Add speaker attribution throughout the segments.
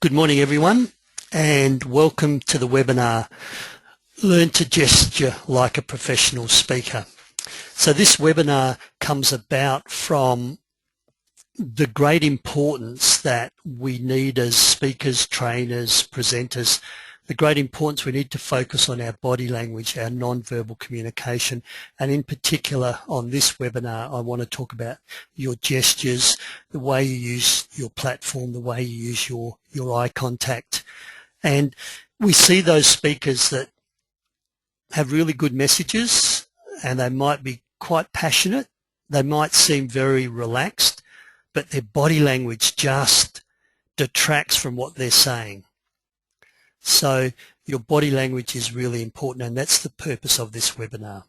Speaker 1: Good morning everyone, and welcome to the webinar Learn to Gesture Like a Professional Speaker. So this webinar comes about from the great importance that we need as speakers, trainers, presenters, the great importance we need to focus on our body language, our non-verbal communication, and in particular on this webinar I want to talk about your gestures, the way you use your platform, the way you use your eye contact. And we see those speakers that have really good messages and they might be quite passionate, they might seem very relaxed, but their body language just detracts from what they're saying. So your body language is really important, and that's the purpose of this webinar.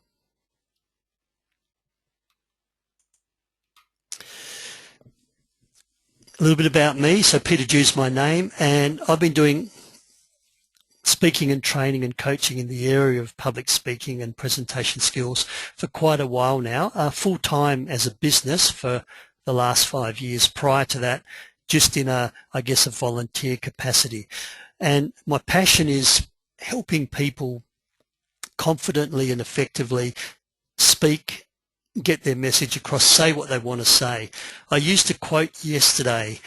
Speaker 1: A little bit about me. So Peter Dew's my name, and I've been doing speaking and training and coaching in the area of public speaking and presentation skills for quite a while now, full-time as a business for the last 5 years. Prior to that, just in a volunteer capacity. And my passion is helping people confidently and effectively speak, get their message across, say what they want to say. I used a quote yesterday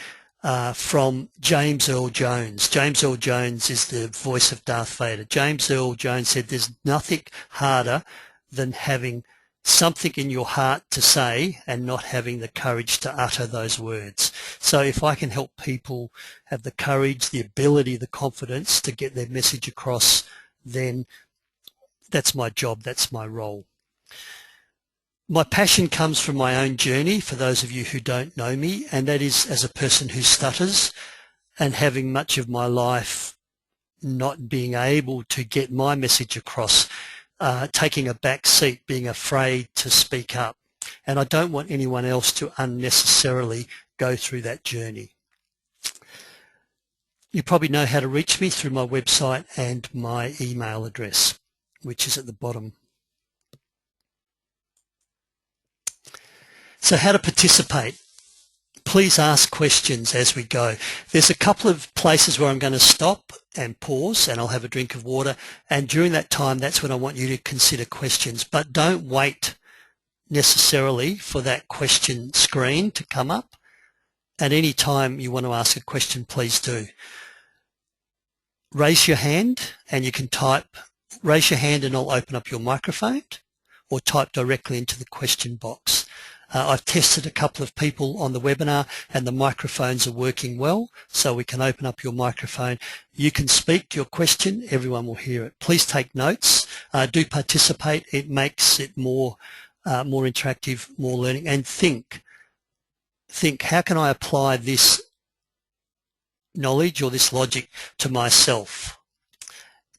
Speaker 1: from James Earl Jones. James Earl Jones is the voice of Darth Vader. James Earl Jones said there's nothing harder than having something in your heart to say and not having the courage to utter those words. So if I can help people have the courage, the ability, the confidence to get their message across, then that's my job, that's my role. My passion comes from my own journey, for those of you who don't know me, and that is as a person who stutters and having much of my life not being able to get my message across, taking a back seat, being afraid to speak up. And I don't want anyone else to unnecessarily go through that journey. You probably know how to reach me through my website and my email address, which is at the bottom. So how to participate? Please ask questions as we go. There's a couple of places where I'm going to stop and pause, and I'll have a drink of water, and during that time that's when I want you to consider questions. But don't wait necessarily for that question screen to come up. At any time you want to ask a question, please do. Raise your hand, and you can type, raise your hand and I'll open up your microphone, or type directly into the question box. I've tested a couple of people on the webinar and the microphones are working well, so we can open up your microphone. You can speak your question, everyone will hear it. Please take notes, do participate, it makes it more interactive, more learning, and think, how can I apply this knowledge or this logic to myself?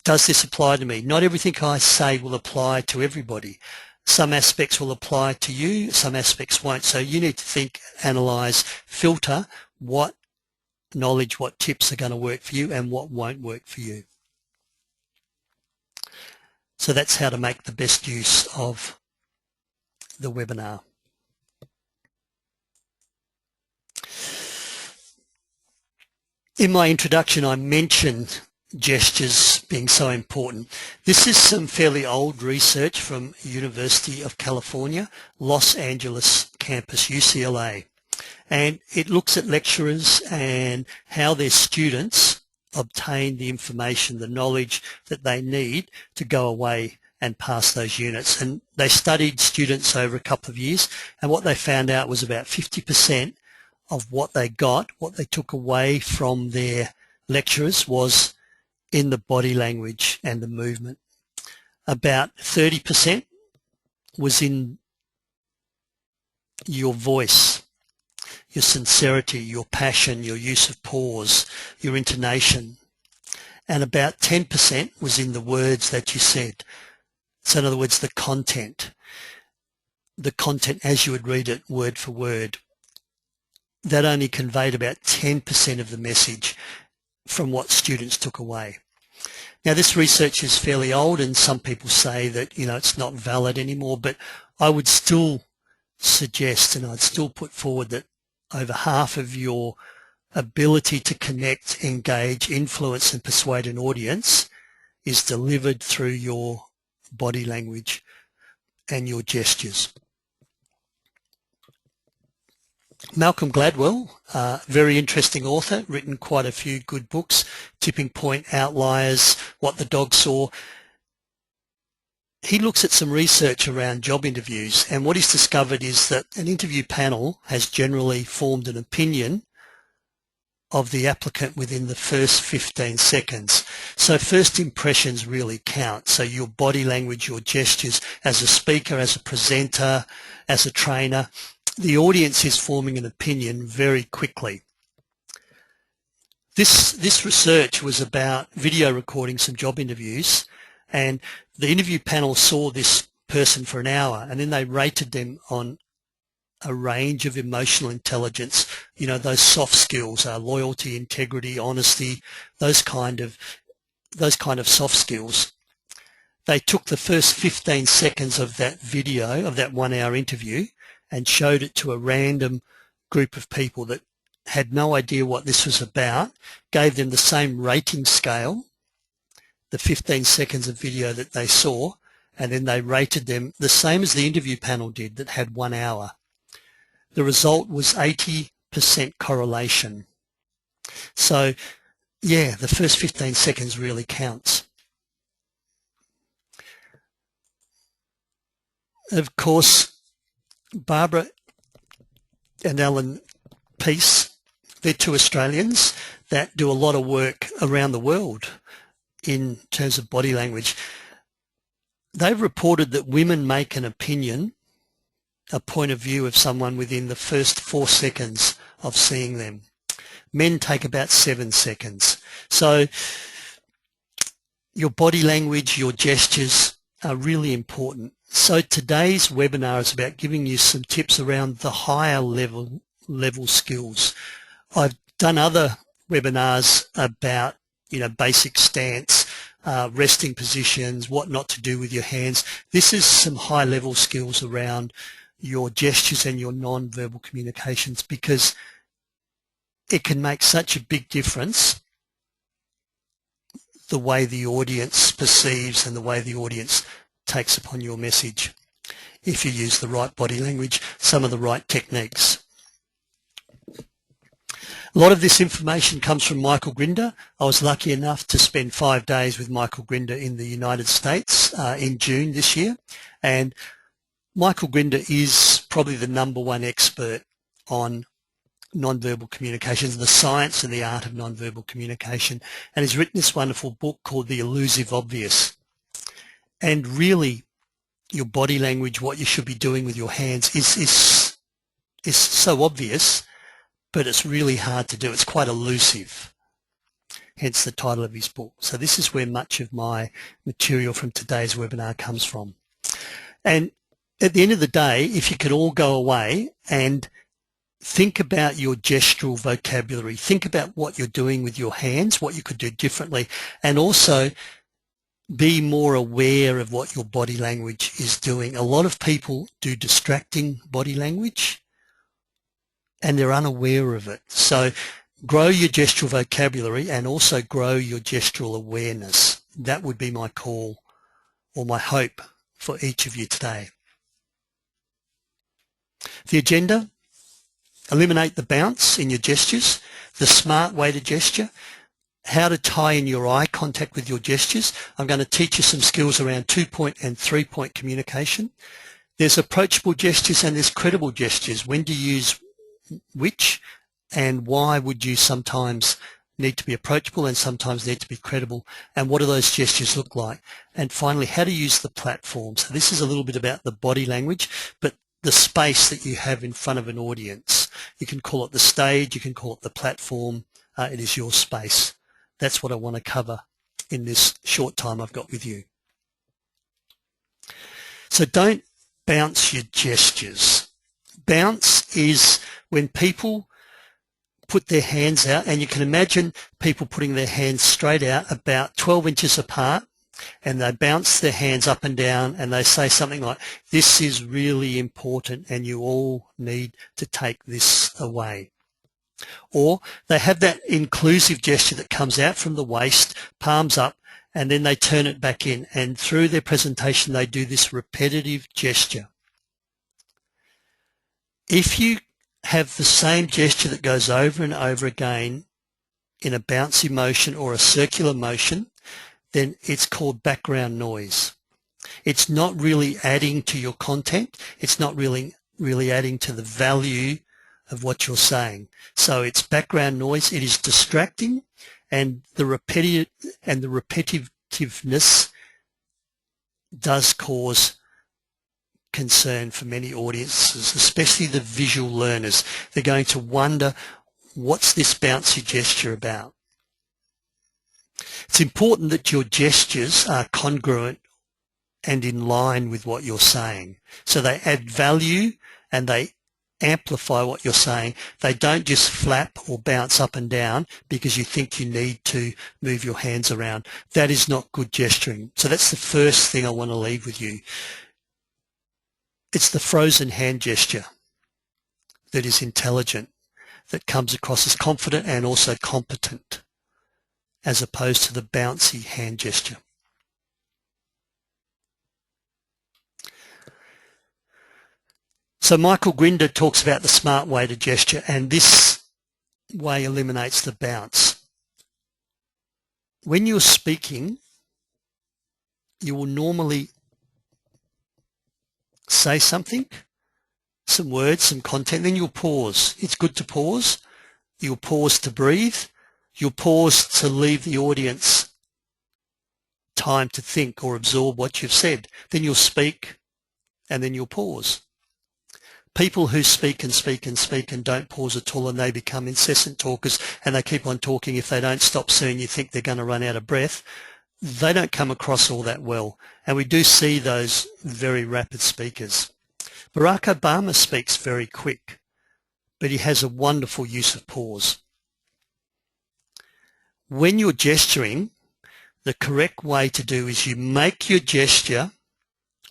Speaker 1: Does this apply to me? Not everything I say will apply to everybody. Some aspects will apply to you, some aspects won't. So you need to think, analyse, filter what knowledge, what tips are going to work for you and what won't work for you. So that's how to make the best use of the webinar. In my introduction, I mentioned gestures being so important. This is some fairly old research from University of California, Los Angeles campus, UCLA. And it looks at lecturers and how their students obtain the information, the knowledge that they need to go away and pass those units. And they studied students over a couple of years, and what they found out was about 50% of what they got, what they took away from their lecturers, was in the body language and the movement. About 30% was in your voice, your sincerity, your passion, your use of pause, your intonation. And about 10% was in the words that you said. So in other words, the content as you would read it word for word. That only conveyed about 10% of the message from what students took away. Now this research is fairly old, and some people say that it's not valid anymore, but I would still suggest, and I'd still put forward, that over half of your ability to connect, engage, influence and persuade an audience is delivered through your body language and your gestures. Malcolm Gladwell, very interesting author, written quite a few good books, Tipping Point, Outliers, What the Dog Saw. He looks at some research around job interviews, and what he's discovered is that an interview panel has generally formed an opinion of the applicant within the first 15 seconds. So first impressions really count. So your body language, your gestures as a speaker, as a presenter, as a trainer, the audience is forming an opinion very quickly. This research was about video recording some job interviews, and the interview panel saw this person for an hour, and then they rated them on a range of emotional intelligence, you know, those soft skills, loyalty, integrity, honesty, those kind of soft skills. They took the first 15 seconds of that video, of that 1 hour interview, and showed it to a random group of people that had no idea what this was about, gave them the same rating scale, the 15 seconds of video that they saw, and then they rated them the same as the interview panel did that had 1 hour. The result was 80% correlation. So, yeah, the first 15 seconds really counts. Of course, Barbara and Alan Peace, they're two Australians that do a lot of work around the world in terms of body language. They've reported that women make an opinion, a point of view of someone within the first 4 seconds of seeing them. Men take about 7 seconds. So your body language, your gestures are really important. So today's webinar is about giving you some tips around the higher level skills. I've done other webinars about, you know, basic stance, resting positions, what not to do with your hands. This is some high level skills around your gestures and your non-verbal communications, because it can make such a big difference the way the audience perceives and the way the audience takes upon your message if you use the right body language, some of the right techniques. A lot of this information comes from Michael Grinder. I was lucky enough to spend 5 days with Michael Grinder in the United States in June this year, and Michael Grinder is probably the #1 expert on nonverbal communications, the science and the art of nonverbal communication, and he's written this wonderful book called The Elusive Obvious. And really, your body language, what you should be doing with your hands is so obvious, but it's really hard to do. It's quite elusive, hence the title of his book. So this is where much of my material from today's webinar comes from. And at the end of the day, if you could all go away and think about your gestural vocabulary, think about what you're doing with your hands, what you could do differently, and also be more aware of what your body language is doing. A lot of people do distracting body language and they're unaware of it. So grow your gestural vocabulary and also grow your gestural awareness. That would be my call or my hope for each of you today. The agenda: eliminate the bounce in your gestures, the smart way to gesture, how to tie in your eye contact with your gestures. I'm going to teach you some skills around 2-point and 3-point communication. There's approachable gestures and there's credible gestures. When to use which, and why would you sometimes need to be approachable and sometimes need to be credible, and what do those gestures look like? And finally, how to use the platform. So this is a little bit about the body language, but the space that you have in front of an audience. You can call it the stage, you can call it the platform. It is your space. That's what I want to cover in this short time I've got with you. So don't bounce your gestures. Bounce is when people put their hands out, and you can imagine people putting their hands straight out about 12 inches apart, and they bounce their hands up and down and they say something like, "This is really important and you all need to take this away." Or they have that inclusive gesture that comes out from the waist, palms up, and then they turn it back in. And through their presentation, they do this repetitive gesture. If you have the same gesture that goes over and over again in a bouncy motion or a circular motion, then it's called background noise. It's not really adding to your content. It's not really adding to the value of what you're saying. So it's background noise. It is distracting, and the repetitiveness does cause concern for many audiences, especially the visual learners. They're going to wonder, what's this bouncy gesture about? It's important that your gestures are congruent and in line with what you're saying. So they add value and they amplify what you're saying. They don't just flap or bounce up and down because you think you need to move your hands around. That is not good gesturing. So that's the first thing I want to leave with you. It's the frozen hand gesture that is intelligent, that comes across as confident and also competent, as opposed to the bouncy hand gesture. So Michael Grinder talks about the smart way to gesture, and this way eliminates the bounce. When you're speaking, you will normally say something, some words, some content, then you'll pause. It's good to pause. You'll pause to breathe. You'll pause to leave the audience time to think or absorb what you've said. Then you'll speak, and then you'll pause. People who speak and speak and speak and don't pause at all, and they become incessant talkers, and they keep on talking. If they don't stop soon, you think they're going to run out of breath. They don't come across all that well. And we do see those very rapid speakers. Barack Obama speaks very quick, but he has a wonderful use of pause. When you're gesturing, the correct way to do is you make your gesture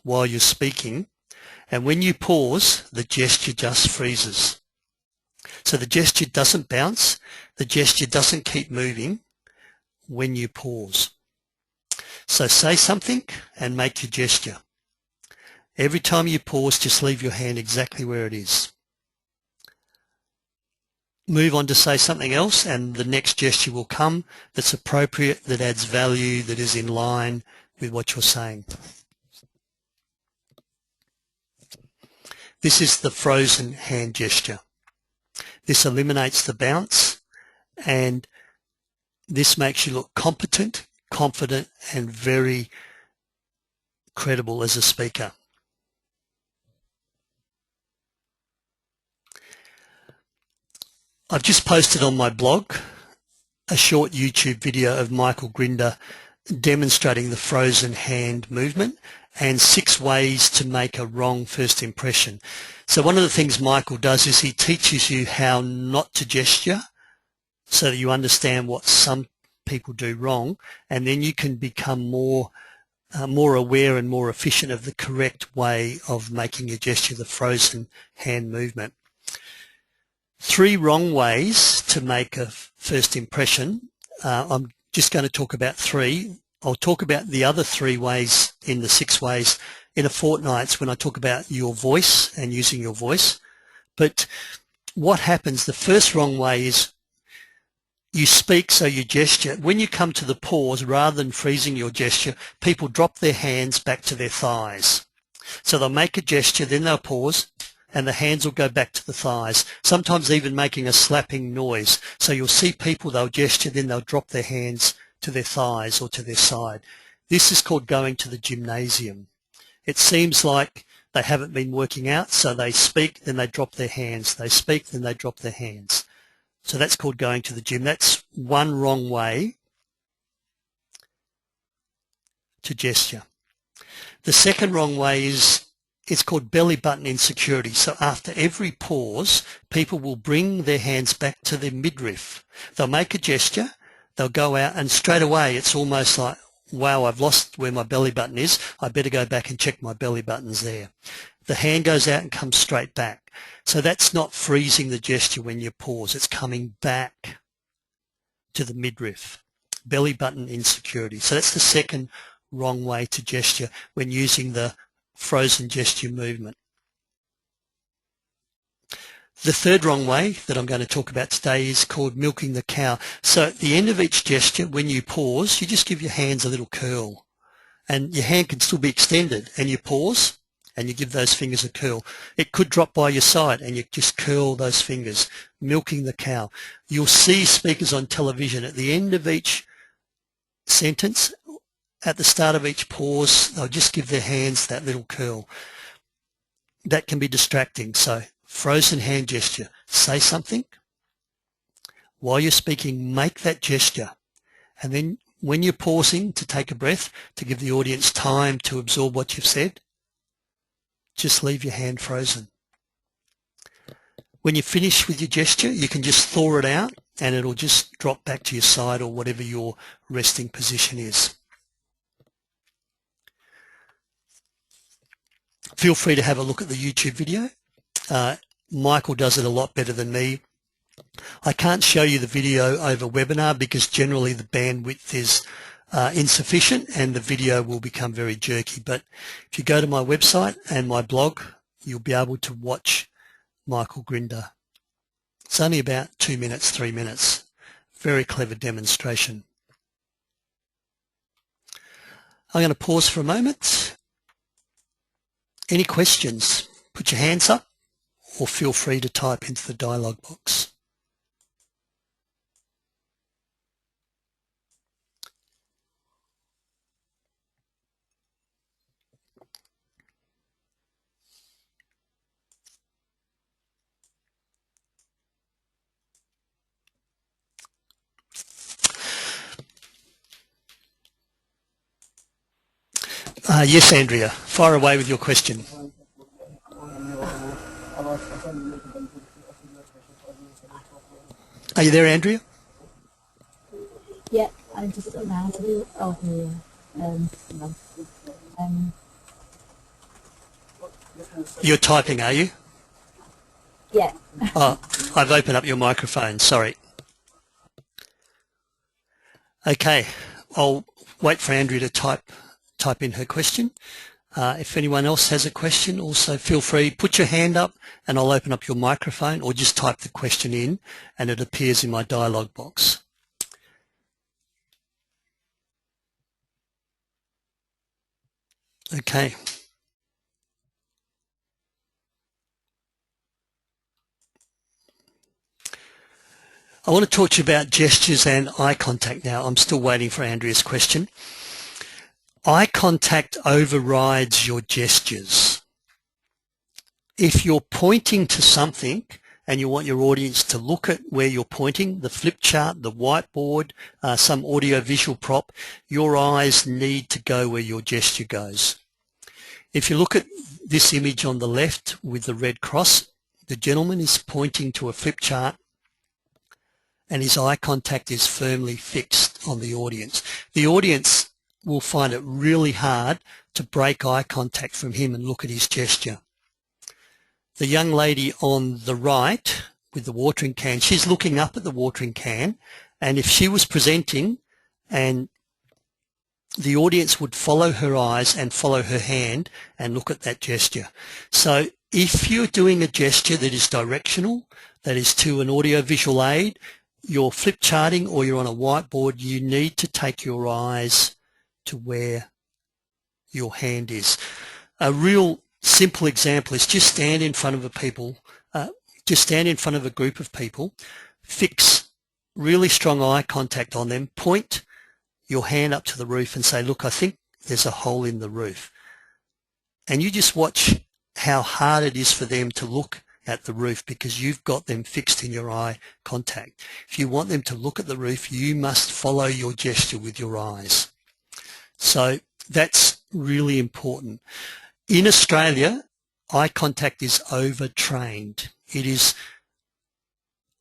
Speaker 1: while you're speaking, and when you pause, the gesture just freezes. So the gesture doesn't bounce, the gesture doesn't keep moving when you pause. So say something and make your gesture. Every time you pause, just leave your hand exactly where it is. Move on to say something else, and the next gesture will come that's appropriate, that adds value, that is in line with what you're saying. This is the frozen hand gesture. This eliminates the bounce, and this makes you look competent, confident, and very credible as a speaker. I've just posted on my blog a short YouTube video of Michael Grinder demonstrating the frozen hand movement and 6 ways to make a wrong first impression. So one of the things Michael does is he teaches you how not to gesture so that you understand what some people do wrong, and then you can become more aware and more efficient of the correct way of making a gesture, the frozen hand movement. 3 wrong ways to make a first impression. I'm just going to talk about 3. I'll talk about the other 3 ways in the 6 ways in a fortnight when I talk about your voice and using your voice. But what happens, the first wrong way is you speak, so you gesture. When you come to the pause, rather than freezing your gesture, people drop their hands back to their thighs. So they'll make a gesture, then they'll pause, and the hands will go back to the thighs, sometimes even making a slapping noise. So you'll see people, they'll gesture, then they'll drop their hands to their thighs or to their side. This is called going to the gymnasium. It seems like they haven't been working out, so they speak, then they drop their hands. They speak, then they drop their hands. So that's called going to the gym. That's one wrong way to gesture. The second wrong way is, it's called belly button insecurity. So after every pause, people will bring their hands back to their midriff. They'll make a gesture, they'll go out, and straight away it's almost like, wow, I've lost where my belly button is. I better go back and check my belly button's there. the hand goes out and comes straight back. So that's not freezing the gesture when you pause. It's coming back to the midriff. Belly button insecurity. So that's the second wrong way to gesture when using the frozen gesture movement. The third wrong way that I'm going to talk about today is called milking the cow. So at the end of each gesture, when you pause, you just give your hands a little curl. And your hand can still be extended, and you pause and you give those fingers a curl. It could drop by your side and you just curl those fingers, milking the cow. You'll see speakers on television at the end of each sentence, at the start of each pause, they'll just give their hands that little curl. That can be distracting. So frozen hand gesture. Say something. While you're speaking, make that gesture. And then when you're pausing to take a breath, to give the audience time to absorb what you've said, just leave your hand frozen. When you finish with your gesture, you can just thaw it out and it'll just drop back to your side or whatever your resting position is. Feel free to have a look at the YouTube video. Michael does it a lot better than me. I can't show you the video over webinar because generally the bandwidth is insufficient and the video will become very jerky. But if you go to my website and my blog, you'll be able to watch Michael Grinder. It's only about 2 minutes, 3 minutes. Very clever demonstration. I'm going to pause for a moment. Any questions? Put your hands up or feel free to type into the dialog box. Yes, Andrea, fire away with your question. Are you there, Andrea?
Speaker 2: Yeah, I'm just about to do
Speaker 1: You're typing, are you?
Speaker 2: yeah.
Speaker 1: Oh, I've opened up your microphone, sorry. Okay, I'll wait for Andrea to type in her question. If anyone else has a question, also feel free, put your hand up and I'll open up your microphone, or just type the question in and it appears in my dialog box. Okay. I want to talk to you about gestures and eye contact now. I'm still waiting for Andrea's question. Eye contact overrides your gestures. If you're pointing to something and you want your audience to look at where you're pointing, the flip chart, the whiteboard, some audio-visual prop, your eyes need to go where your gesture goes. If you look at this image on the left with the red cross, the gentleman is pointing to a flip chart and his eye contact is firmly fixed on the audience. The audience will find it really hard to break eye contact from him and look at his gesture. The young lady on the right with the watering can, she's looking up at the watering can, and if she was presenting and the audience would follow her eyes and follow her hand and look at that gesture. So if you're doing a gesture that is directional, that is to an audio-visual aid, you're flip charting or you're on a whiteboard, you need to take your eyes to where your hand is. A real simple example is just stand in front of a group of people, fix really strong eye contact on them, point your hand up to the roof and say, look, I think there's a hole in the roof. And you just watch how hard it is for them to look at the roof because you've got them fixed in your eye contact. If you want them to look at the roof, you must follow your gesture with your eyes. So that's really important. In Australia, eye contact is overtrained. It is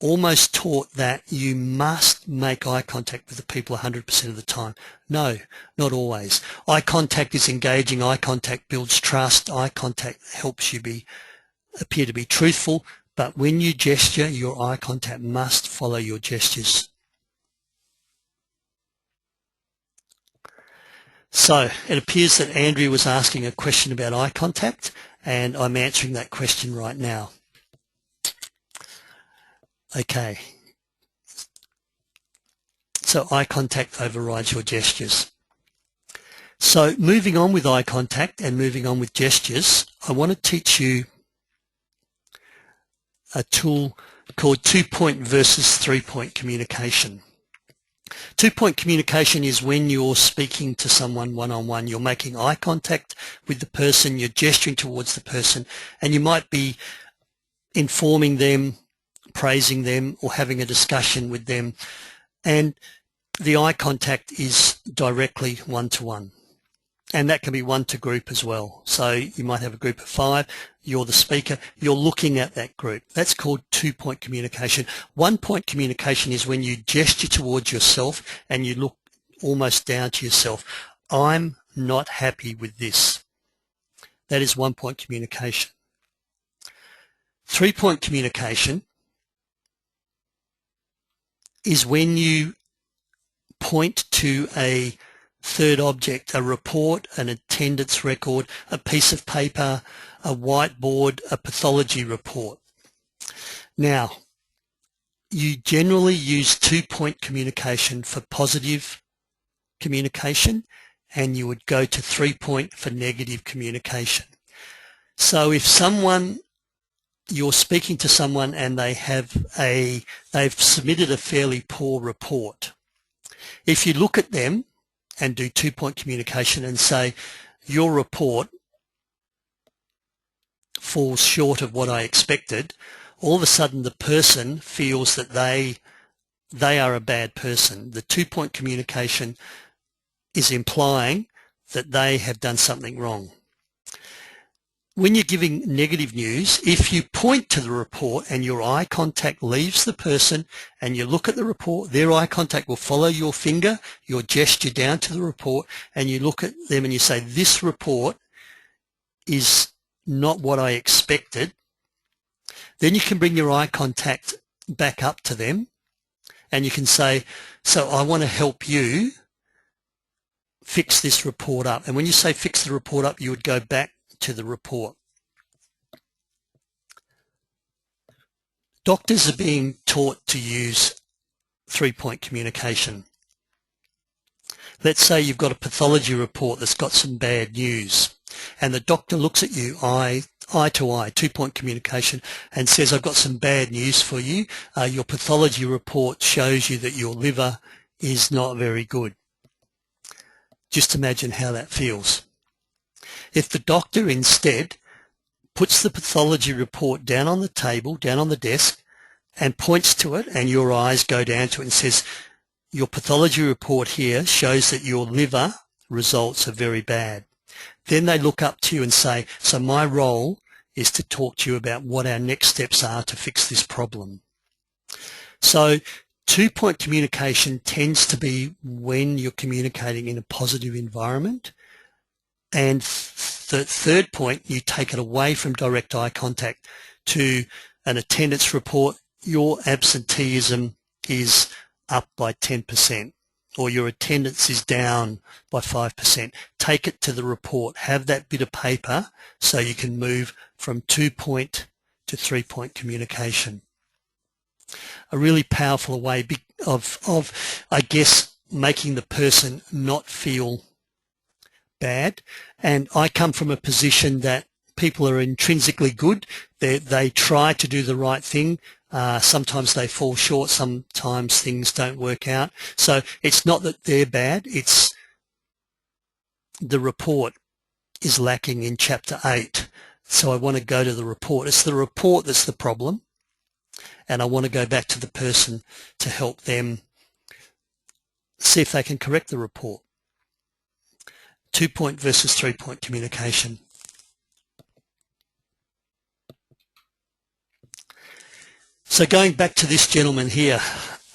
Speaker 1: almost taught that you must make eye contact with the people 100% of the time. No, not always. Eye contact is engaging. Eye contact builds trust. Eye contact helps you appear to be truthful. But when you gesture, your eye contact must follow your gestures. So it appears that Andrea was asking a question about eye contact, and I'm answering that question right now. Okay. So eye contact overrides your gestures. So moving on with eye contact and moving on with gestures, I want to teach you a tool called 2-point versus 3-point communication. 2-point communication is when you're speaking to someone one-on-one. You're making eye contact with the person, you're gesturing towards the person, and you might be informing them, praising them, or having a discussion with them. And the eye contact is directly one-to-one. And that can be one to group as well. So you might have a group of 5, you're the speaker, you're looking at that group. That's called 2-point communication. 1-point communication is when you gesture towards yourself and you look almost down to yourself. I'm not happy with this. That is 1-point communication. 3-point communication is when you point to a third object, a report, an attendance record, a piece of paper, a whiteboard, a pathology report. Now, you generally use 2-point communication for positive communication, and you would go to 3-point for negative communication. So if you're speaking to someone and they've submitted a fairly poor report, if you look at them and do 2-point communication and say, your report falls short of what I expected, all of a sudden the person feels that they are a bad person. The 2-point communication is implying that they have done something wrong. When you're giving negative news, if you point to the report and your eye contact leaves the person and you look at the report, their eye contact will follow your finger, your gesture down to the report, and you look at them and you say, this report is not what I expected. Then you can bring your eye contact back up to them and you can say, so I want to help you fix this report up. And when you say fix the report up, you would go back to the report. Doctors are being taught to use 3-point communication. Let's say you've got a pathology report that's got some bad news, and the doctor looks at you eye to eye, 2-point communication, and says, I've got some bad news for you. Your pathology report shows you that your liver is not very good. Just imagine how that feels. If the doctor instead puts the pathology report down on the table, down on the desk, and points to it, and your eyes go down to it and says, your pathology report here shows that your liver results are very bad. Then they look up to you and say, so my role is to talk to you about what our next steps are to fix this problem. So 2-point communication tends to be when you're communicating in a positive environment. And the third point, you take it away from direct eye contact to an attendance report. Your absenteeism is up by 10% or your attendance is down by 5%. Take it to the report. Have that bit of paper so you can move from 2-point to 3-point communication. A really powerful way of I guess, making the person not feel bad. And I come from a position that people are intrinsically good. They try to do the right thing. Sometimes they fall short. Sometimes things don't work out. So it's not that they're bad. It's the report is lacking in Chapter 8. So I want to go to the report. It's the report that's the problem. And I want to go back to the person to help them see if they can correct the report. 2-point versus 3-point communication. So going back to this gentleman here,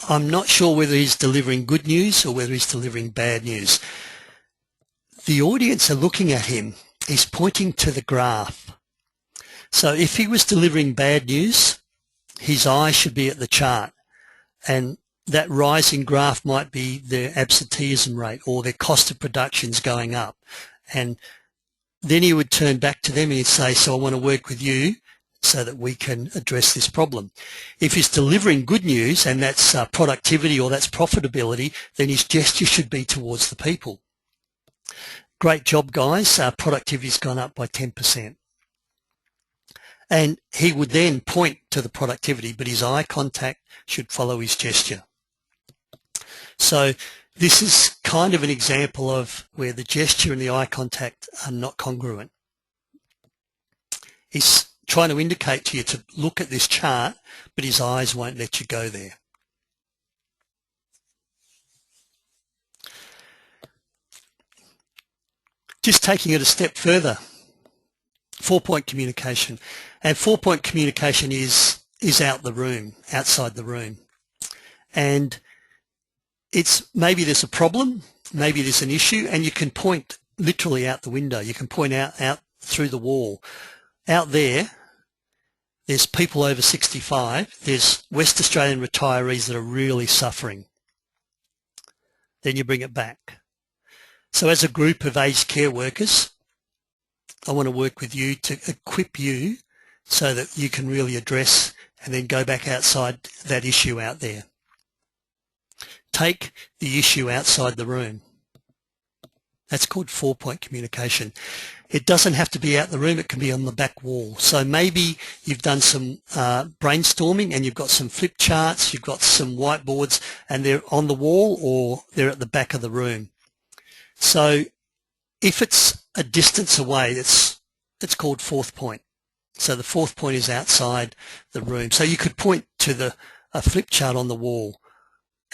Speaker 1: I'm not sure whether he's delivering good news or whether he's delivering bad news. The audience are looking at him. He's pointing to the graph. So if he was delivering bad news, his eye should be at the chart, and that rising graph might be their absenteeism rate or their cost of production's going up. And then he would turn back to them and he'd say, so I want to work with you so that we can address this problem. If he's delivering good news, and that's productivity or that's profitability, then his gesture should be towards the people. Great job, guys. Productivity's gone up by 10%. And he would then point to the productivity, but his eye contact should follow his gesture. So this is kind of an example of where the gesture and the eye contact are not congruent. He's trying to indicate to you to look at this chart, but his eyes won't let you go there. Just taking it a step further, 4-point communication. And 4-point communication is out the room, outside the room. And it's maybe there's a problem, maybe there's an issue, and you can point literally out the window. You can point out through the wall. Out there's people over 65. There's West Australian retirees that are really suffering. Then you bring it back. So as a group of aged care workers, I want to work with you to equip you so that you can really address and then go back outside that issue out there. Take the issue outside the room. That's called 4-point communication. It doesn't have to be out the room, it can be on the back wall. So maybe you've done some brainstorming and you've got some flip charts, you've got some whiteboards, and they're on the wall or they're at the back of the room. So if it's a distance away, it's called 4th point. So the 4th point is outside the room. So you could point to a flip chart on the wall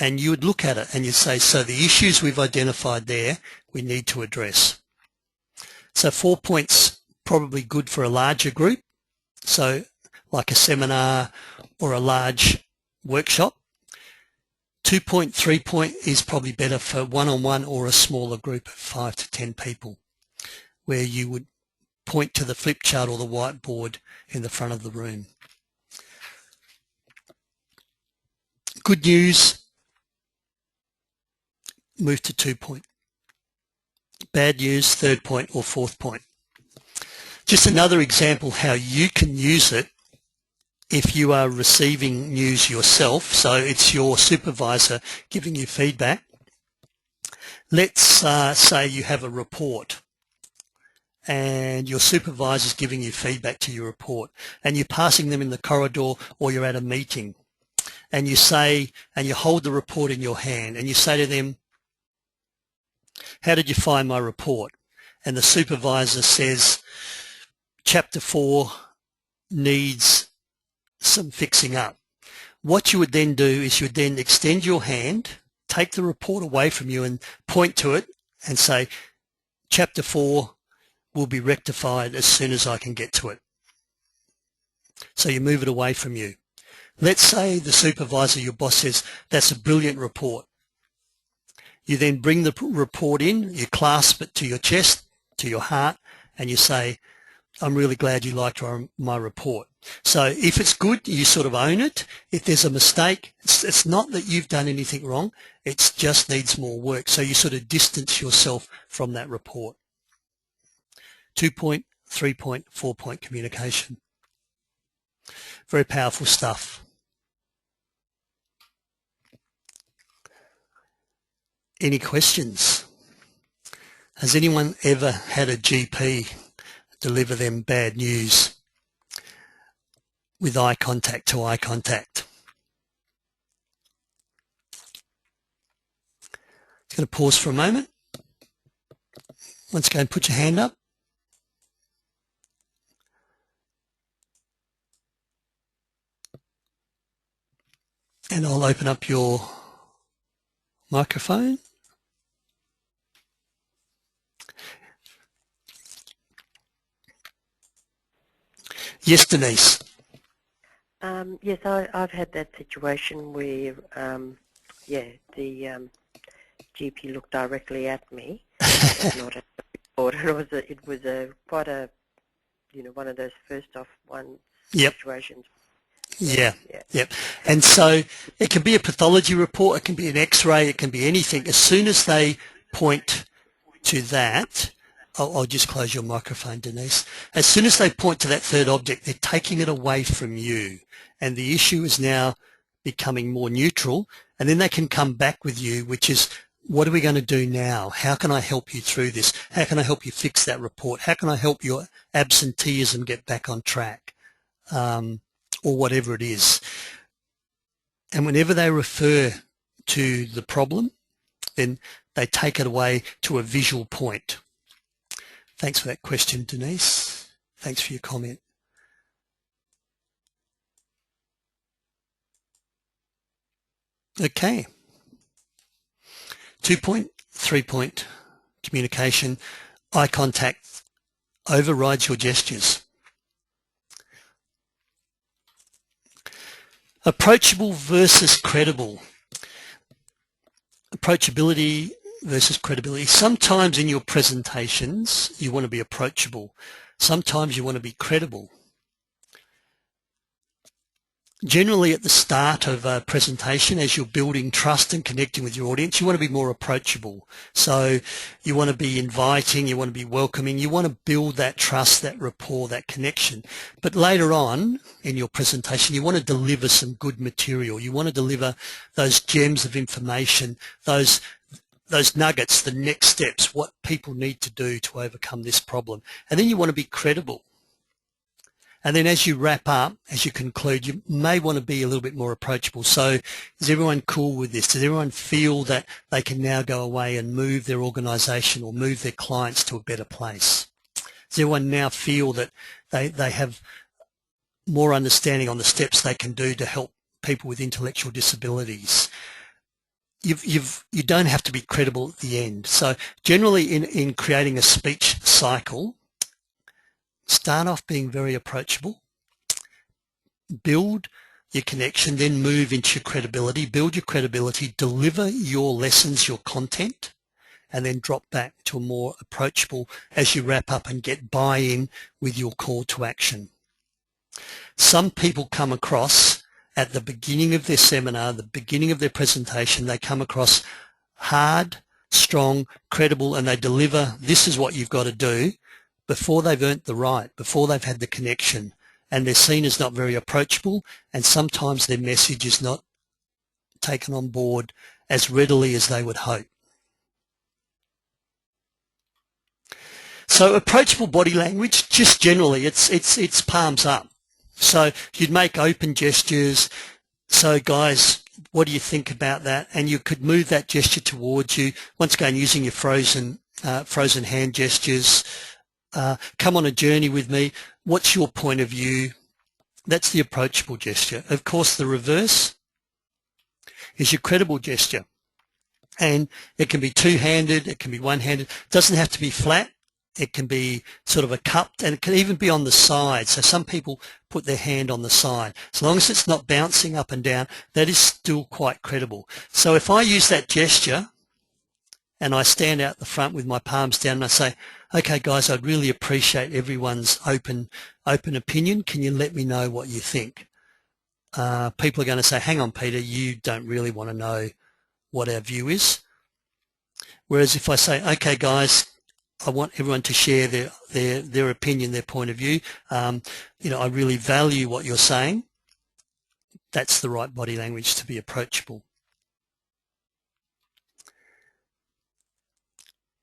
Speaker 1: and you would look at it and you'd say, so the issues we've identified there, we need to address. So 4 points probably good for a larger group. So like a seminar or a large workshop. 2-point, 3-point is probably better for one-on-one or a smaller group of 5 to 10 people, where you would point to the flip chart or the whiteboard in the front of the room. Good news, move to 2-point. Bad news, 3rd point or 4th point. Just another example how you can use it if you are receiving news yourself, so it's your supervisor giving you feedback. Let's say you have a report and your supervisor is giving you feedback to your report and you're passing them in the corridor or you're at a meeting and you say, and you hold the report in your hand and you say to them, how did you find my report? And the supervisor says, chapter 4 needs some fixing up. What you would then do is you would then extend your hand, take the report away from you and point to it and say, chapter 4 will be rectified as soon as I can get to it. So you move it away from you. Let's say the supervisor, your boss, says, that's a brilliant report. You then bring the report in, you clasp it to your chest, to your heart, and you say, I'm really glad you liked my report. So if it's good, you sort of own it. If there's a mistake, it's not that you've done anything wrong, it just needs more work. So you sort of distance yourself from that report. 2-point, 3-point, 4-point communication. Very powerful stuff. Any questions? Has anyone ever had a GP deliver them bad news with eye contact to eye contact? Just going to pause for a moment. Once again, put your hand up. And I'll open up your microphone. Yes, Denise.
Speaker 3: Yes, I've had that situation where, the GP looked directly at me, but not at the report. And it was quite a, one of those first off one
Speaker 1: Yep.
Speaker 3: situations.
Speaker 1: Yeah. Yep. And so it can be a pathology report, it can be an X-ray, it can be anything. As soon as they point to that, I'll just close your microphone, Denise. As soon as they point to that third object, they're taking it away from you. And the issue is now becoming more neutral. And then they can come back with you, which is, what are we going to do now? How can I help you through this? How can I help you fix that report? How can I help your absenteeism get back on track? Or whatever it is. And whenever they refer to the problem, then they take it away to a visual point. Thanks for that question, Denise. Thanks for your comment. Okay. 2-point, 3-point communication. Eye contact overrides your gestures. Approachable versus credible. Approachability versus credibility. Sometimes in your presentations you want to be approachable. Sometimes you want to be credible. Generally at the start of a presentation, as you're building trust and connecting with your audience, you want to be more approachable. So you want to be inviting, you want to be welcoming, you want to build that trust, that rapport, that connection. But later on in your presentation, you want to deliver some good material. You want to deliver those gems of information, those nuggets, the next steps, what people need to do to overcome this problem. And then you want to be credible. And then as you wrap up, as you conclude, you may want to be a little bit more approachable. So is everyone cool with this? Does everyone feel that they can now go away and move their organisation or move their clients to a better place? Does everyone now feel that they have more understanding on the steps they can do to help people with intellectual disabilities? You don't have to be credible at the end. So generally in creating a speech cycle, start off being very approachable, build your connection, then move into your credibility, build your credibility, deliver your lessons, your content, and then drop back to a more approachable as you wrap up and get buy-in with your call to action. Some people come across at the beginning of their seminar, the beginning of their presentation, they come across hard, strong, credible, and they deliver, this is what you've got to do, before they've earned the right, before they've had the connection, and they're seen as not very approachable, and sometimes their message is not taken on board as readily as they would hope. So approachable body language, just generally, it's palms up. So you'd make open gestures. So guys, what do you think about that? And you could move that gesture towards you. Once again, using your frozen hand gestures. Come on a journey with me. What's your point of view? That's the approachable gesture. Of course, the reverse is your credible gesture. And it can be two-handed, it can be one-handed. It doesn't have to be flat. It can be sort of a cupped, and it can even be on the side. So some people put their hand on the side. As long as it's not bouncing up and down, that is still quite credible. So if I use that gesture and I stand out the front with my palms down and I say, okay guys, I'd really appreciate everyone's open opinion. Can you let me know what you think? People are going to say, hang on Peter, you don't really want to know what our view is. Whereas if I say, okay guys, I want everyone to share their opinion, their point of view. I really value what you're saying. That's the right body language to be approachable.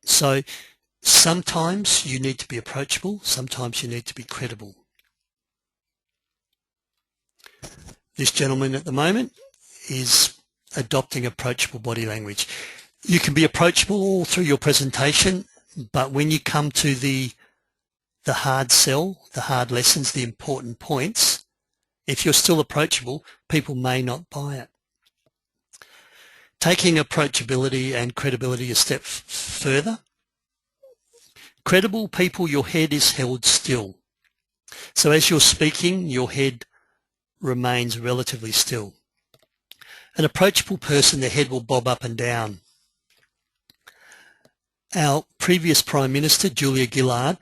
Speaker 1: So sometimes you need to be approachable, sometimes you need to be credible. This gentleman at the moment is adopting approachable body language. You can be approachable all through your presentation, but when you come to the hard sell, the hard lessons, the important points, if you're still approachable, people may not buy it. Taking approachability and credibility a step further, credible people, your head is held still. So as you're speaking, your head remains relatively still. An approachable person, their head will bob up and down. Our previous Prime Minister, Julia Gillard,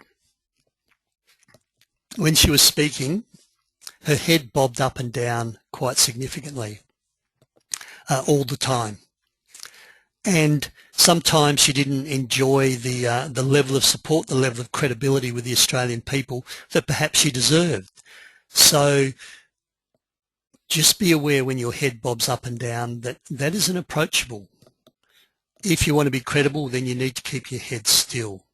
Speaker 1: when she was speaking, her head bobbed up and down quite significantly all the time. And sometimes she didn't enjoy the level of support, the level of credibility with the Australian people that perhaps she deserved. So just be aware when your head bobs up and down that that isn't approachable. If you want to be credible, then you need to keep your head still.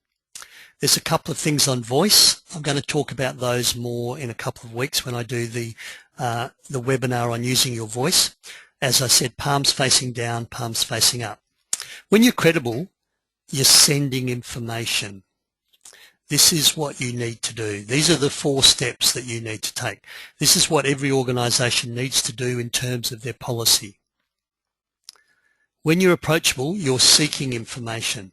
Speaker 1: There's a couple of things on voice. I'm going to talk about those more in a couple of weeks when I do the webinar on using your voice. As I said, palms facing down, palms facing up. When you're credible, you're sending information. This is what you need to do. These are the 4 steps that you need to take. This is what every organisation needs to do in terms of their policy. When you're approachable, you're seeking information.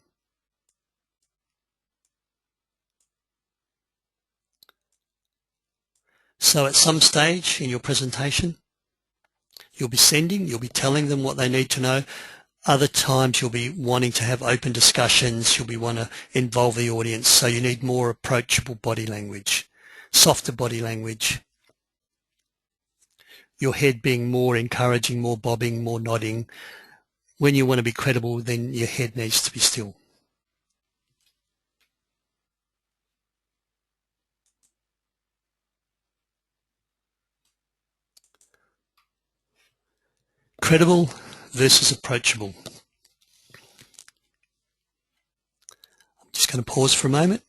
Speaker 1: So at some stage in your presentation, you'll be sending, you'll be telling them what they need to know. Other times you'll be wanting to have open discussions, you'll be wanting to involve the audience, so you need more approachable body language, softer body language. Your head being more encouraging, more bobbing, more nodding. When you want to be credible, then your head needs to be still. Credible versus approachable. I'm just going to pause for a moment,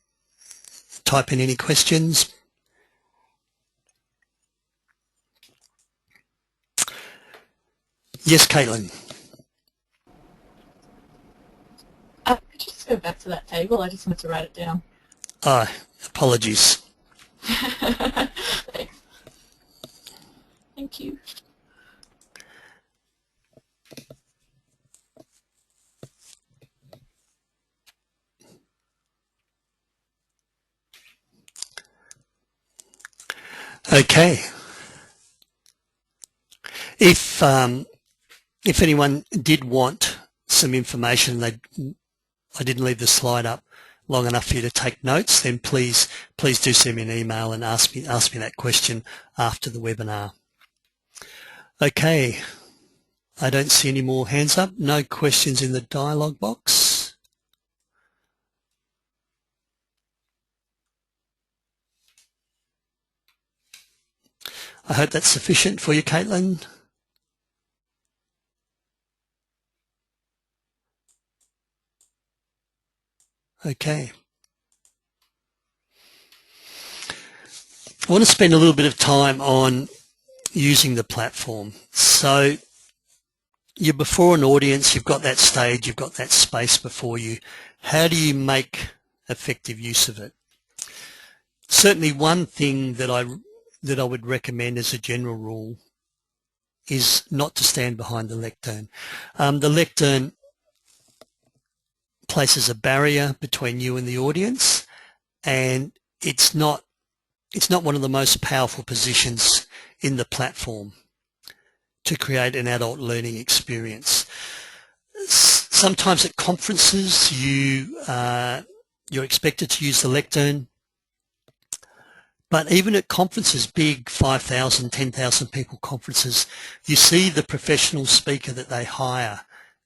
Speaker 1: type in any questions. Yes, Caitlin.
Speaker 2: Could you just go back to that table? I just wanted to write it down.
Speaker 1: Apologies.
Speaker 2: Thanks. Thank you.
Speaker 1: Okay. If anyone did want some information, I didn't leave the slide up long enough for you to take notes, then please do send me an email and ask me that question after the webinar. Okay. I don't see any more hands up. No questions in the dialogue box. I hope that's sufficient for you, Caitlin. Okay. I want to spend a little bit of time on using the platform. So you're before an audience, you've got that stage, you've got that space before you. How do you make effective use of it? Certainly one thing that I would recommend as a general rule is not to stand behind the lectern. The lectern places a barrier between you and the audience, and it's not one of the most powerful positions in the platform to create an adult learning experience. Sometimes at conferences you're expected to use the lectern, but even at conferences, big 5,000, 10,000 people conferences, you see the professional speaker that they hire,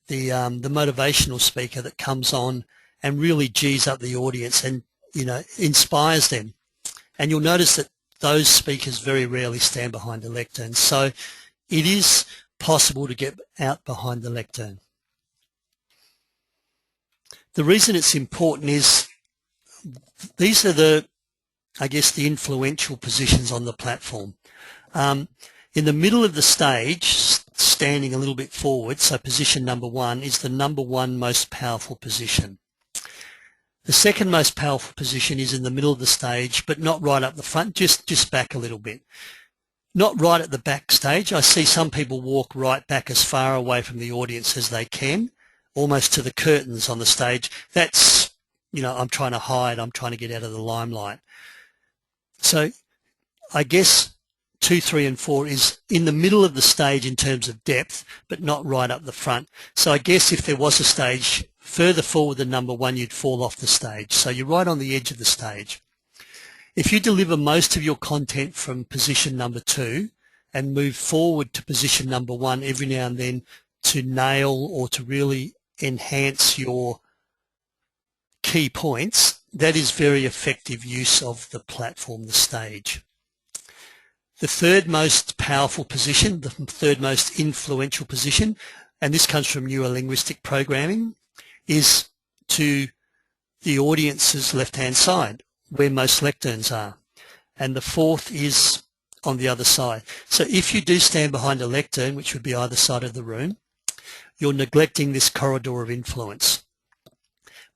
Speaker 1: the motivational speaker that comes on and really G's up the audience and inspires them. And you'll notice that those speakers very rarely stand behind the lectern. So it is possible to get out behind the lectern. The reason it's important is these are the influential positions on the platform. In the middle of the stage, standing a little bit forward, so position number 1 is the number 1 most powerful position. The second most powerful position is in the middle of the stage, but not right up the front, just back a little bit. Not right at the back stage. I see some people walk right back as far away from the audience as they can, almost to the curtains on the stage. That's, I'm trying to hide, I'm trying to get out of the limelight. So I guess 2, 3 and 4 is in the middle of the stage in terms of depth, but not right up the front. So I guess if there was a stage further forward than number 1, you'd fall off the stage. So you're right on the edge of the stage. If you deliver most of your content from position number 2 and move forward to position number 1 every now and then to nail or to really enhance your key points, that is very effective use of the platform, the stage. The third most powerful position, the third most influential position, and this comes from neurolinguistic programming, is to the audience's left-hand side, where most lecterns are. And the fourth is on the other side. So if you do stand behind a lectern, which would be either side of the room, you're neglecting this corridor of influence.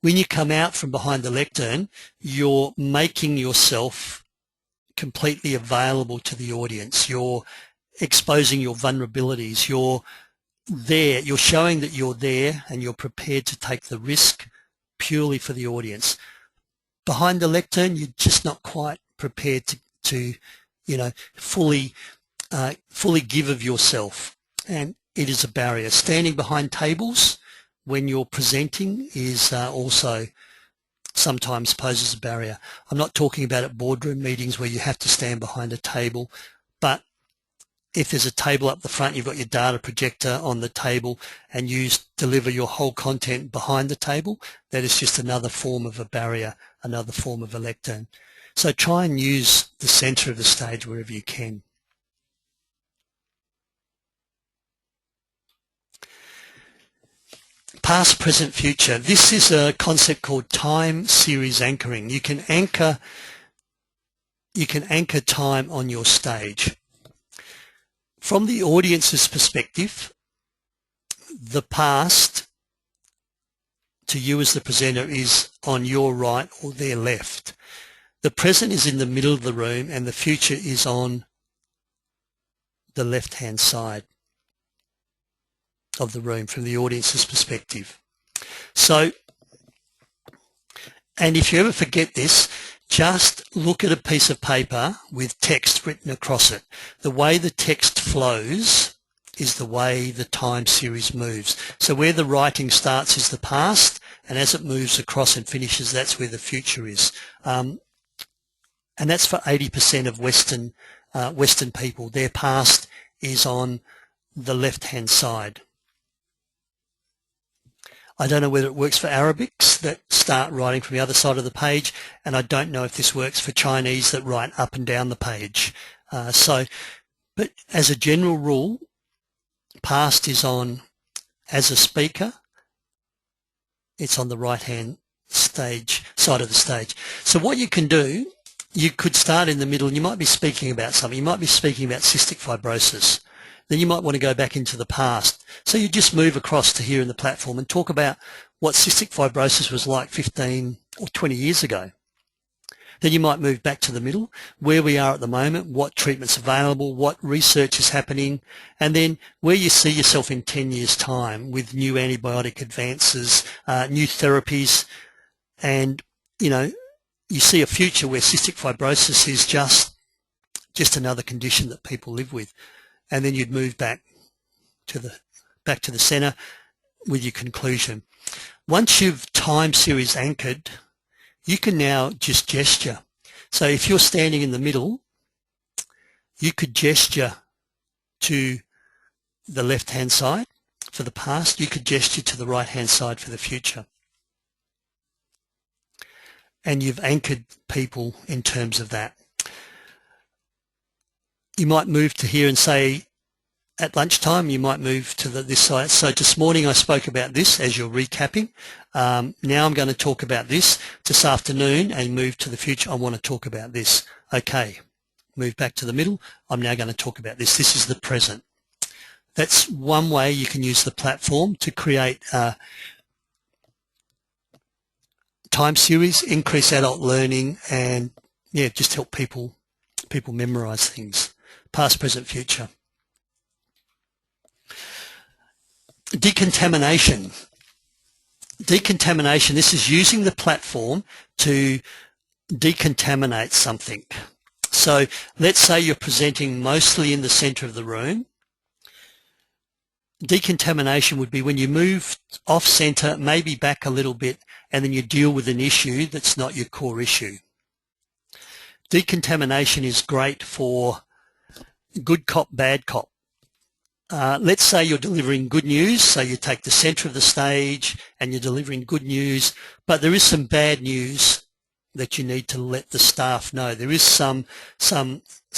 Speaker 1: When you come out from behind the lectern, you're making yourself completely available to the audience. You're exposing your vulnerabilities. You're there. You're showing that you're there and you're prepared to take the risk purely for the audience. Behind the lectern, you're just not quite prepared to fully give of yourself, and it is a barrier. Standing behind tables when you're presenting is also sometimes poses a barrier. I'm not talking about at boardroom meetings where you have to stand behind a table, but if there's a table up the front, you've got your data projector on the table and you deliver your whole content behind the table, that is just another form of a barrier, another form of a lectern. So try and use the center of the stage wherever you can. Past, present, future. This is a concept called time series anchoring. You can anchor time on your stage. From the audience's perspective, the past to you as the presenter is on your right or their left. The present is in the middle of the room and the future is on the left-hand side of the room from the audience's perspective. So, and if you ever forget this, just look at a piece of paper with text written across it. The way the text flows is the way the time series moves. So where the writing starts is the past, and as it moves across and finishes, that's where the future is. And that's for 80% of Western people. Their past is on the left-hand side. I don't know whether it works for Arabics that start writing from the other side of the page, and I don't know if this works for Chinese that write up and down the page. But as a general rule, past is on, as a speaker, it's on the right-hand side of the stage. So what you can do, you could start in the middle and you might be speaking about something. You might be speaking about cystic fibrosis. Then you might want to go back into the past. So you just move across to here in the platform and talk about what cystic fibrosis was like 15 or 20 years ago. Then you might move back to the middle, where we are at the moment, what treatment's available, what research is happening, and then where you see yourself in 10 years' time with new antibiotic advances, new therapies, and, you see a future where cystic fibrosis is just another condition that people live with. And then you'd move back to the center with your conclusion. Once you've time series anchored, you can now just gesture. So if you're standing in the middle, you could gesture to the left-hand side for the past. You could gesture to the right-hand side for the future. And you've anchored people in terms of that. You might move to here and say, at lunchtime, you might move to this side. So this morning I spoke about this as you're recapping. Now I'm going to talk about this. This afternoon and move to the future, I want to talk about this. Okay, move back to the middle. I'm now going to talk about this. This is the present. That's one way you can use the platform to create time series, increase adult learning, and just help people memorize things. Past, present, future. Decontamination. Decontamination, this is using the platform to decontaminate something. So let's say you're presenting mostly in the centre of the room. Decontamination would be when you move off centre, maybe back a little bit, and then you deal with an issue that's not your core issue. Decontamination is great for good cop, bad cop. Let's say you're delivering good news, so you take the centre of the stage and you're delivering good news, but there is some bad news that you need to let the staff know. There is some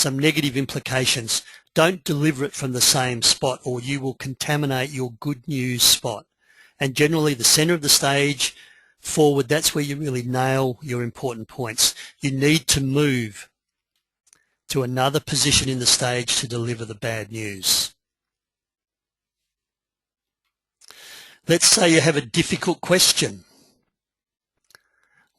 Speaker 1: negative implications. Don't deliver it from the same spot or you will contaminate your good news spot. And generally the centre of the stage forward, that's where you really nail your important points. You need to move to another position in the stage to deliver the bad news. Let's say you have a difficult question.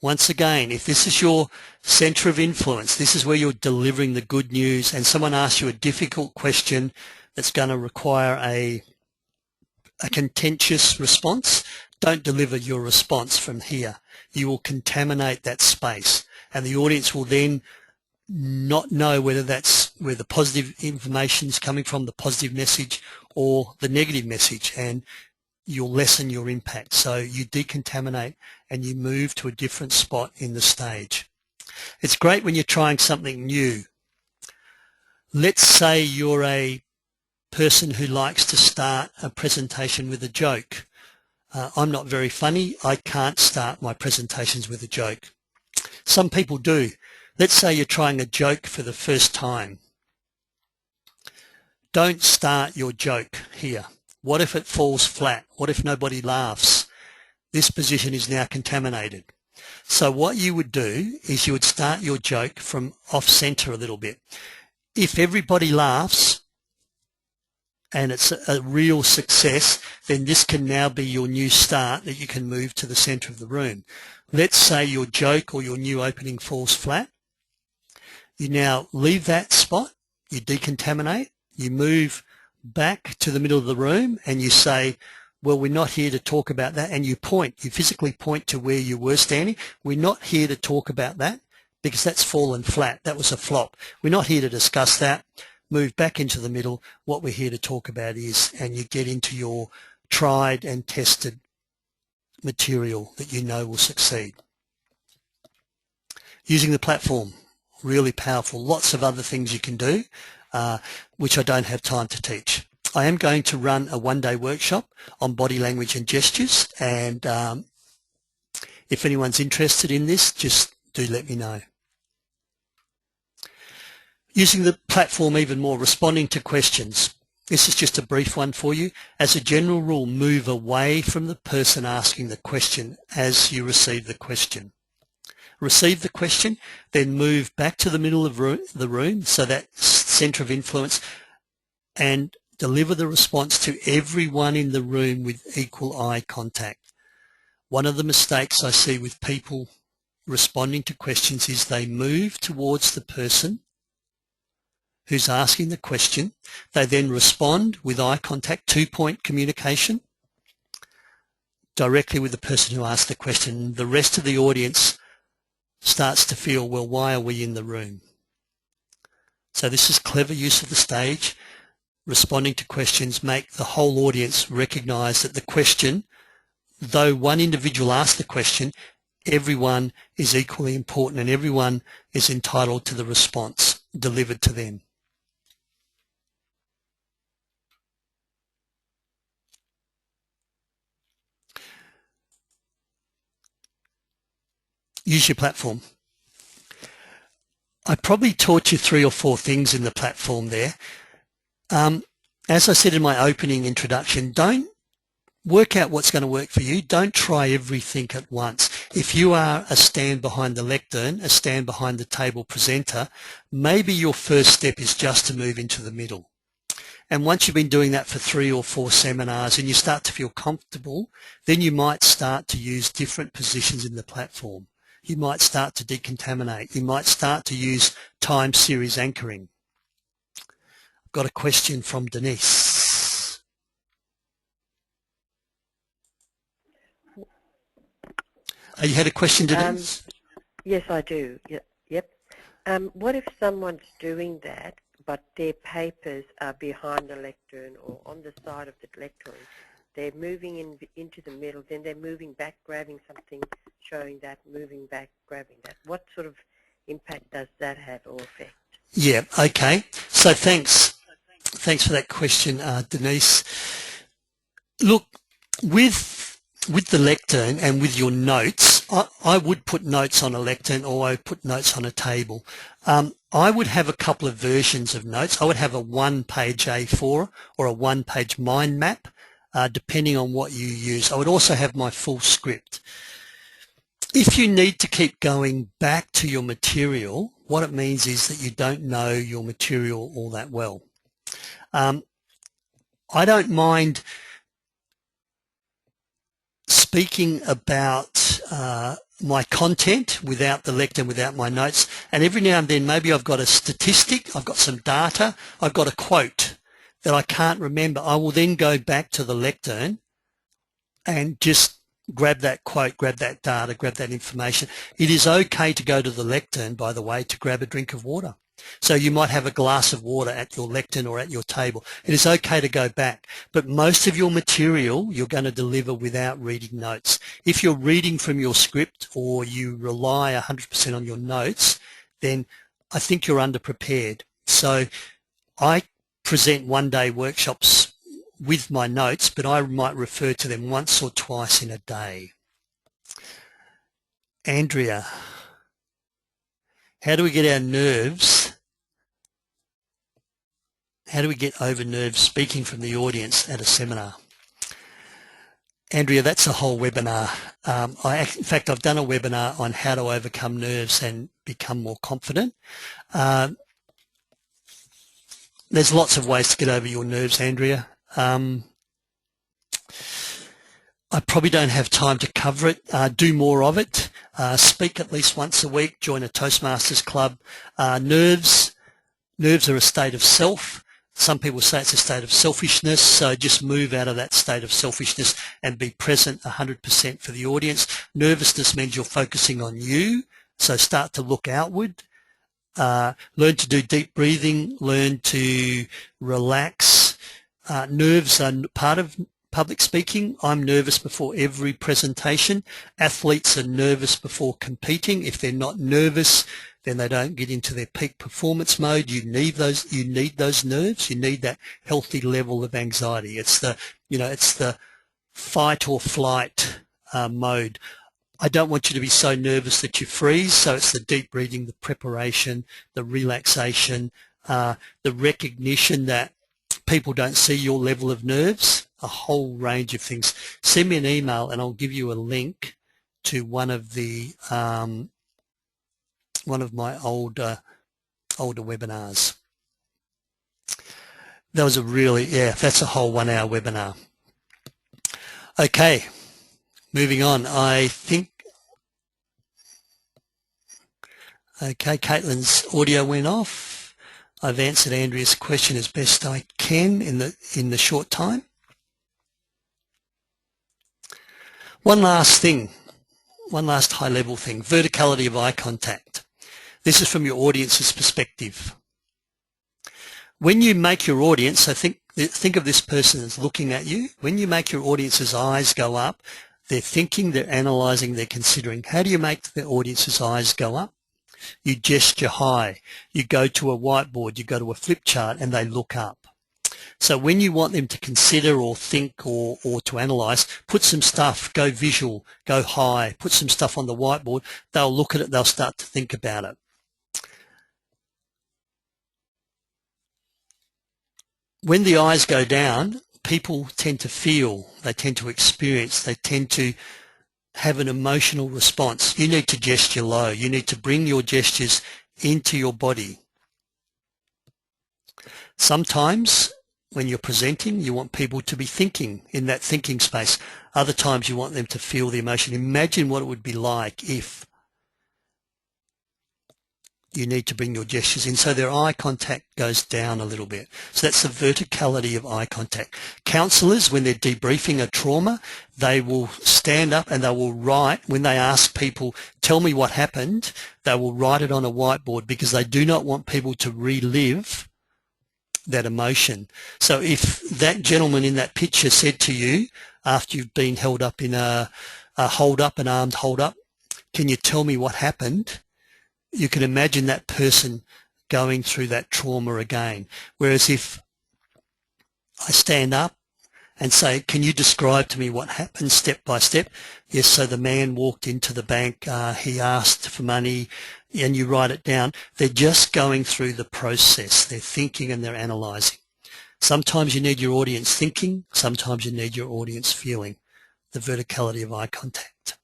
Speaker 1: Once again, if this is your centre of influence, this is where you're delivering the good news, and someone asks you a difficult question that's going to require a contentious response, don't deliver your response from here. You will contaminate that space, and the audience will then not know whether that's where the positive information is coming from, the positive message, or the negative message, and you'll lessen your impact. So you decontaminate and you move to a different spot in the stage. It's great when you're trying something new. Let's say you're a person who likes to start a presentation with a joke. I'm not very funny. I can't start my presentations with a joke. Some people do. Let's say you're trying a joke for the first time. Don't start your joke here. What if it falls flat? What if nobody laughs? This position is now contaminated. So what you would do is you would start your joke from off centre a little bit. If everybody laughs and it's a real success, then this can now be your new start that you can move to the centre of the room. Let's say your joke or your new opening falls flat. You now leave that spot, you decontaminate, you move back to the middle of the room and you say, well, we're not here to talk about that, and you physically point to where you were standing. We're not here to talk about that because that's fallen flat. That was a flop. We're not here to discuss that. Move back into the middle. What we're here to talk about is, and you get into your tried and tested material that you know will succeed. Using the platform, really powerful. Lots of other things you can do, which I don't have time to teach. I am going to run a one-day workshop on body language and gestures, and if anyone's interested in this, just do let me know. Using the platform even more, responding to questions. This is just a brief one for you. As a general rule, move away from the person asking the question as you receive the question. Receive the question, then move back to the middle of the room, so that centre of influence, and deliver the response to everyone in the room with equal eye contact. One of the mistakes I see with people responding to questions is they move towards the person who's asking the question. They then respond with eye contact, two-point communication, directly with the person who asked the question. The rest of the audience starts to feel, well, why are we in the room? So this is clever use of the stage. Responding to questions, make the whole audience recognise that the question, though one individual asked the question, everyone is equally important and everyone is entitled to the response delivered to them. Use your platform. I probably taught you 3 or 4 things in the platform there. As I said in my opening introduction, don't work out what's going to work for you. Don't try everything at once. If you are a stand behind the lectern, a stand behind the table presenter, maybe your first step is just to move into the middle. And once you've been doing that for 3 or 4 seminars and you start to feel comfortable, then you might start to use different positions in the platform. You might start to decontaminate. You might start to use time series anchoring. Got a question from Denise. You had a question, Denise?
Speaker 3: Yes, I do. Yep. What if someone's doing that, but their papers are behind the lectern or on the side of the lectern? They're moving into the middle, then they're moving back, grabbing something, showing that, moving back, grabbing that. What sort of impact does that have or effect?
Speaker 1: Yeah, okay. So thanks for that question, Denise. Look, with the lectern and with your notes, I would put notes on a lectern or I would put notes on a table. I would have a couple of versions of notes. I would have a one-page A4 or a one-page mind map, depending on what you use. I would also have my full script. If you need to keep going back to your material, what it means is that you don't know your material all that well. I don't mind speaking about my content without the lectern, without my notes, and every now and then maybe I've got a statistic, I've got some data, I've got a quote that I can't remember. I will then go back to the lectern and just grab that quote, grab that data, grab that information. It is okay to go to the lectern, by the way, to grab a drink of water. So you might have a glass of water at your lectern or at your table. It is okay to go back, but most of your material you're going to deliver without reading notes. If you're reading from your script or you rely 100% on your notes, then I think you're underprepared. So I present one-day workshops with my notes, but I might refer to them once or twice in a day. Andrea, how do we get our nerves? How do we get over nerves speaking from the audience at a seminar? Andrea, that's a whole webinar. In fact, I've done a webinar on how to overcome nerves and become more confident. There's lots of ways to get over your nerves, Andrea. I probably don't have time to cover it. Do more of it. Speak at least once a week. Join a Toastmasters club. Nerves are a state of self. Some people say it's a state of selfishness, so just move out of that state of selfishness and be present 100% for the audience. Nervousness means you're focusing on you, so start to look outward. Learn to do deep breathing, learn to relax. Nerves are part of public speaking. I'm nervous before every presentation. Athletes are nervous before competing. If they're not nervous, then they don't get into their peak performance mode. You need those nerves. You need that healthy level of anxiety. It's the fight or flight mode. I don't want you to be so nervous that you freeze. So it's the deep breathing, the preparation, the relaxation, the recognition that people don't see your level of nerves, a whole range of things. Send me an email and I'll give you a link to one of my older webinars. That was that's a whole 1 hour webinar. Okay, moving on. Okay, Caitlin's audio went off. I've answered Andrea's question as best I can in the short time. One last high-level thing, verticality of eye contact. This is from your audience's perspective. When you make your audience, so think of this person as looking at you. When you make your audience's eyes go up, they're thinking, they're analysing, they're considering. How do you make the audience's eyes go up? You gesture high. You go to a whiteboard, you go to a flip chart, and they look up. So when you want them to consider or think or to analyse, put some stuff, go visual, go high, put some stuff on the whiteboard. They'll look at it, they'll start to think about it. When the eyes go down, people tend to feel, they tend to experience, they tend to have an emotional response. You need to gesture low. You need to bring your gestures into your body. Sometimes when you're presenting, you want people to be thinking in that thinking space. Other times you want them to feel the emotion. Imagine what it would be like if you need to bring your gestures in so their eye contact goes down a little bit. So that's the verticality of eye contact. Counsellors, when they're debriefing a trauma, they will stand up and they will write, when they ask people, tell me what happened, they will write it on a whiteboard because they do not want people to relive that emotion. So if that gentleman in that picture said to you, after you've been held up in a hold-up, an armed hold-up, can you tell me what happened? You can imagine that person going through that trauma again. Whereas if I stand up and say, can you describe to me what happened step by step? Yes, so the man walked into the bank, he asked for money, and you write it down. They're just going through the process. They're thinking and they're analysing. Sometimes you need your audience thinking, sometimes you need your audience feeling. The verticality of eye contact.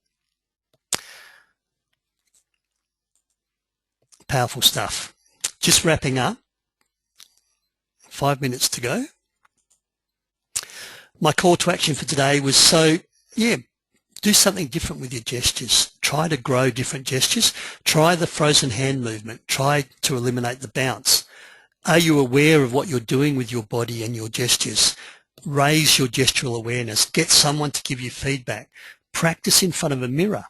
Speaker 1: Powerful stuff. Just wrapping up, 5 minutes to go. My call to action for today was do something different with your gestures. Try to grow different gestures. Try the frozen hand movement. Try to eliminate the bounce. Are you aware of what you're doing with your body and your gestures? Raise your gestural awareness. Get someone to give you feedback. Practice in front of a mirror.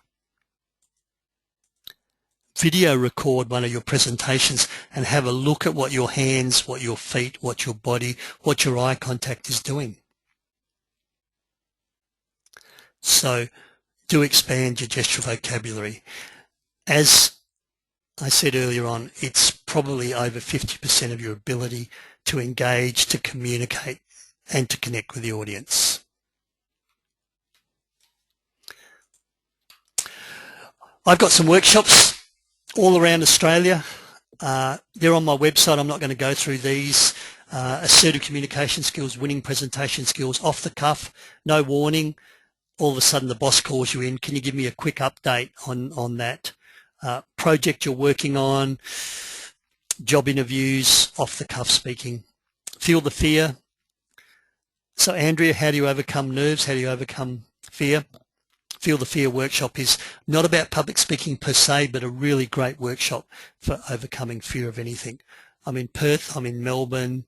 Speaker 1: Video record one of your presentations and have a look at what your hands, what your feet, what your body, what your eye contact is doing. So do expand your gestural vocabulary. As I said earlier on, it's probably over 50% of your ability to engage, to communicate and to connect with the audience. I've got some workshops all around Australia. They're on my website. I'm not going to go through these. Assertive communication skills, winning presentation skills, off the cuff, no warning. All of a sudden the boss calls you in. Can you give me a quick update on that project you're working on? Job interviews, off the cuff speaking. Feel the fear. So Andrea, how do you overcome nerves? How do you overcome fear? Feel the Fear workshop is not about public speaking per se, but a really great workshop for overcoming fear of anything. I'm in Perth, I'm in Melbourne,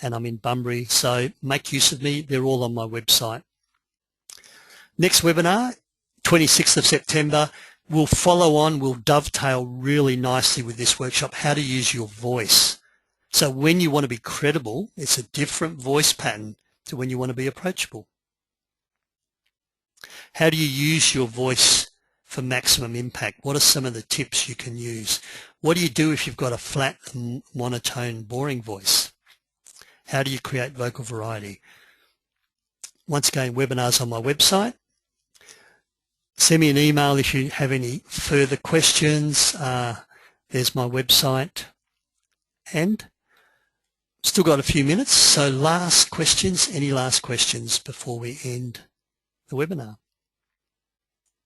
Speaker 1: and I'm in Bunbury, so make use of me. They're all on my website. Next webinar, 26th of September, will follow on, will dovetail really nicely with this workshop, how to use your voice. So when you want to be credible, it's a different voice pattern to when you want to be approachable. How do you use your voice for maximum impact? What are some of the tips you can use? What do you do if you've got a flat, monotone, boring voice? How do you create vocal variety? Once again, webinars on my website. Send me an email if you have any further questions. There's my website. And still got a few minutes, so last questions. Any last questions before we end the webinar?